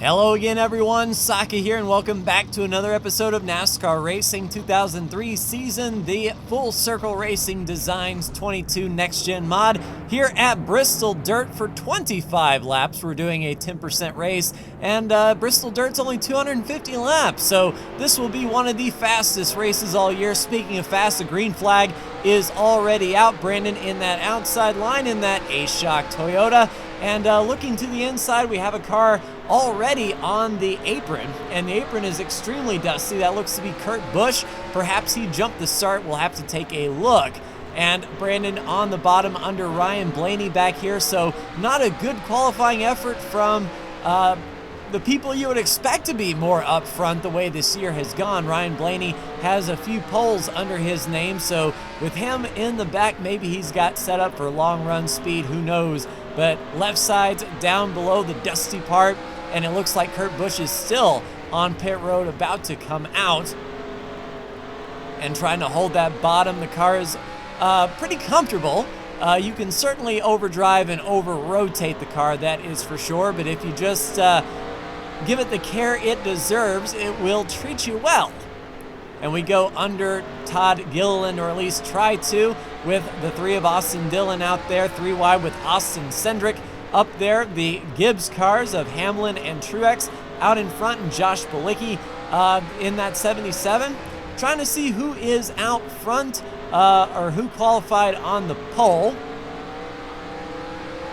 Hello again everyone, Saka here and welcome back to another episode of NASCAR Racing 2003 season, the Full Circle Racing Designs 22 Next Gen mod here at Bristol Dirt for 25 laps. We're doing a 10% race and Bristol Dirt's only 250 laps, so this will be one of the fastest races all year. Speaking of fast, the green flag is already out. Brandon in that outside line in that A-Shock Toyota. And looking to the inside, we have a car already on the apron, and the apron is extremely dusty. That looks to be Kurt Busch. Perhaps he jumped the start. We'll have to take a look. And Brandon on the bottom under Ryan Blaney back here, so not a good qualifying effort from the people you would expect to be more up front the way this year has gone. Ryan Blaney has a few poles under his name, so with him in the back, maybe he's got set up for long run speed, who knows. But left side's down below the dusty part, and it looks like Kurt Busch is still on pit road, about to come out and trying to hold that bottom. The car is pretty comfortable. You can certainly overdrive and over-rotate the car, that is for sure, but if you just give it the care it deserves, it will treat you well. And we go under Todd Gilliland, or at least try to, with the three of Austin Dillon out there, 3 wide with Austin Cendric up there. The Gibbs cars of Hamlin and Truex out in front, and Josh Bilicki in that 77. Trying to see who is out front or who qualified on the pole.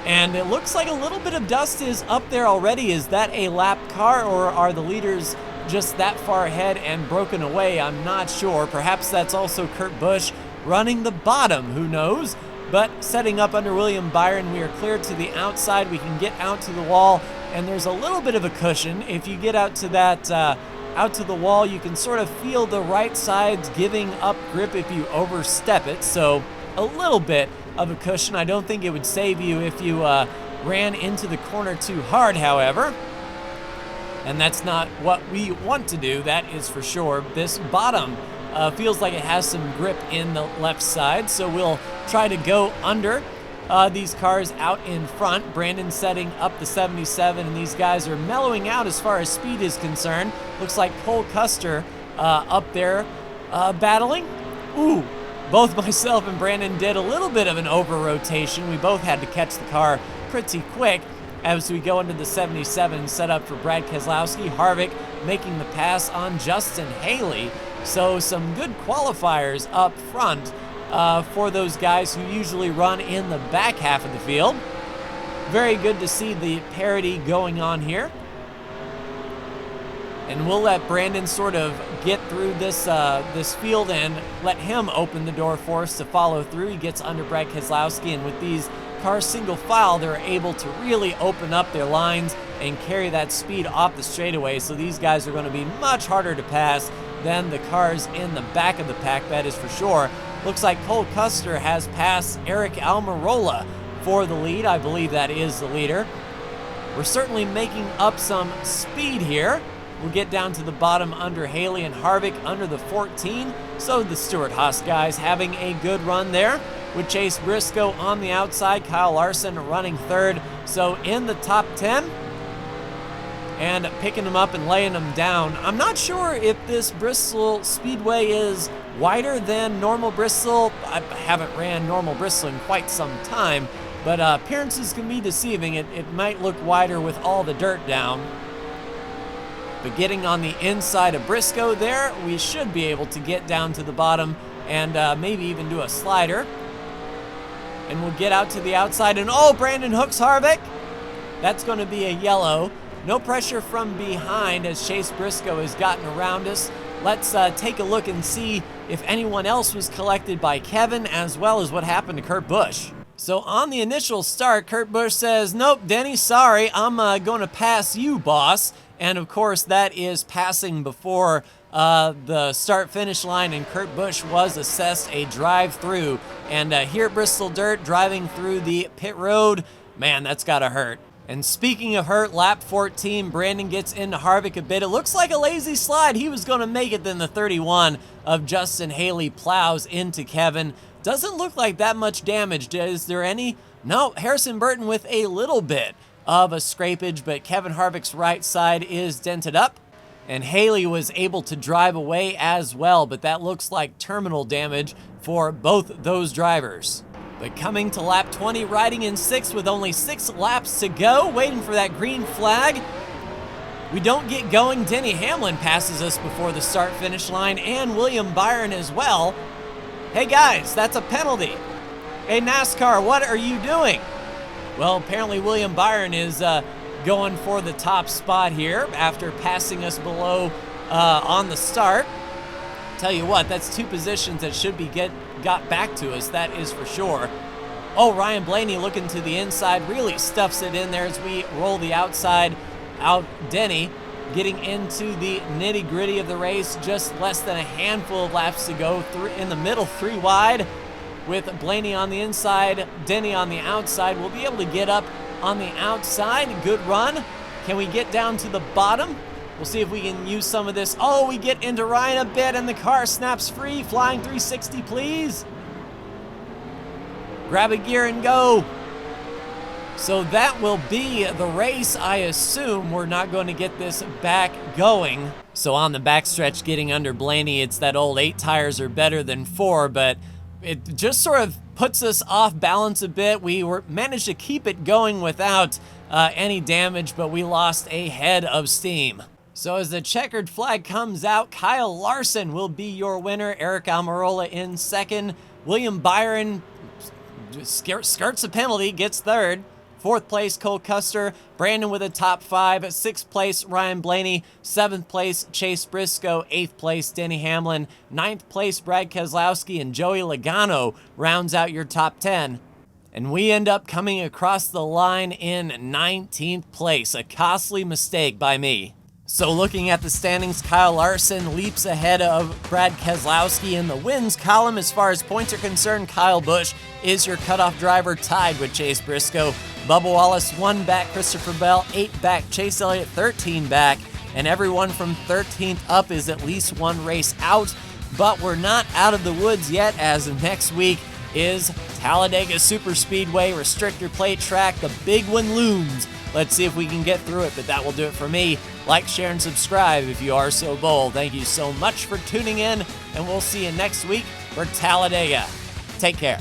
And it looks like a little bit of dust is up there already. Is that a lap car, or are the leaders just that far ahead and broken away? I'm not sure. Perhaps that's also Kurt Busch running the bottom, who knows? But setting up under William Byron, we are clear to the outside. We can get out to the wall, and there's a little bit of a cushion. If you get out to that out to the wall, you can sort of feel the right sides giving up grip if you overstep it, so a little bit of a cushion. I don't think it would save you if you ran into the corner too hard, however. And that's not what we want to do, that is for sure. This bottom feels like it has some grip in the left side, so we'll try to go under these cars out in front. Brandon setting up the 77, and these guys are mellowing out as far as speed is concerned. Looks like Cole Custer up there battling. Ooh, both myself and Brandon did a little bit of an over-rotation. We both had to catch the car pretty quick as we go into the 77, set up for Brad Keselowski. Harvick making the pass on Justin Haley. So some good qualifiers up front for those guys who usually run in the back half of the field. Very good to see the parity going on here. And we'll let Brandon sort of get through this this field and let him open the door for us to follow through. He gets under Brad Keselowski, and with these cars single file, they're able to really open up their lines and carry that speed off the straightaway. So these guys are going to be much harder to pass than the cars in the back of the pack, that is for sure. Looks like Cole Custer has passed Eric Almirola for the lead. I believe that is the leader. We're certainly making up some speed here. We'll get down to the bottom under Haley and Harvick under the 14. So the Stewart-Haas guys having a good run there, with Chase Briscoe on the outside, Kyle Larson running third. So in the top 10 and picking them up and laying them down. I'm not sure if this Bristol Speedway is wider than normal Bristol. I haven't ran normal Bristol in quite some time, but appearances can be deceiving. It might look wider with all the dirt down. But getting on the inside of Briscoe there, we should be able to get down to the bottom and maybe even do a slider. And we'll get out to the outside, and oh, Brandon hooks Harvick. That's going to be a yellow. No pressure from behind as Chase Briscoe has gotten around us. Let's take a look and see if anyone else was collected by Kevin, as well as what happened to Kurt Busch. So on the initial start, Kurt Busch says, "Nope, Denny, sorry, I'm going to pass you, boss." And of course, that is passing before the start-finish line, and Kurt Busch was assessed a drive-through. And here at Bristol Dirt, driving through the pit road, man, that's gotta hurt. And speaking of hurt, lap 14, Brandon gets into Harvick a bit. It looks like a lazy slide. He was gonna make it, then the 31 of Justin Haley plows into Kevin. Doesn't look like that much damage. Is there any? No, Harrison Burton with a little bit. of a scrapage, but Kevin Harvick's right side is dented up. And Haley was able to drive away as well, but that looks like terminal damage for both those drivers. But coming to lap 20, riding in 6th with only 6 laps to go, waiting for that green flag. We don't get going. Denny Hamlin passes us before the start-finish line, and William Byron as well. Hey guys, that's a penalty. Hey NASCAR, what are you doing? Well, apparently William Byron is going for the top spot here after passing us below on the start. Tell you what, that's 2 positions that should be got back to us, that is for sure. Oh, Ryan Blaney looking to the inside, really stuffs it in there as we roll the outside out. Denny getting into the nitty-gritty of the race, just less than a handful of laps to go. In the middle, 3 wide with Blaney on the inside, Denny on the outside. We'll be able to get up on the outside. Good run. Can we get down to the bottom? We'll see if we can use some of this. Oh, we get into Ryan a bit and the car snaps free. Flying 360, please. Grab a gear and go. So that will be the race. I assume we're not going to get this back going. So on the backstretch, getting under Blaney, it's that old 8 tires are better than 4, but it just sort of puts us off balance a bit. We managed to keep it going without any damage, but we lost a head of steam. So as the checkered flag comes out, Kyle Larson will be your winner. Eric Almirola in 2nd. William Byron skirts a penalty, gets 3rd. 4th place, Cole Custer. Brandon with a top 5. 6th place, Ryan Blaney. 7th place, Chase Briscoe. 8th place, Denny Hamlin. 9th place, Brad Keselowski. And Joey Logano rounds out your top 10. And we end up coming across the line in 19th place. A costly mistake by me. So looking at the standings, Kyle Larson leaps ahead of Brad Keselowski in the wins column. As far as points are concerned, Kyle Busch is your cutoff driver, tied with Chase Briscoe. Bubba Wallace 1 back, Christopher Bell 8 back, Chase Elliott 13 back, and everyone from 13th up is at least 1 race out. But we're not out of the woods yet, as next week is Talladega Superspeedway Restrictor Plate Track. The big one looms. Let's see if we can get through it, but that will do it for me. Like, share, and subscribe if you are so bold. Thank you so much for tuning in, and we'll see you next week for Talladega. Take care.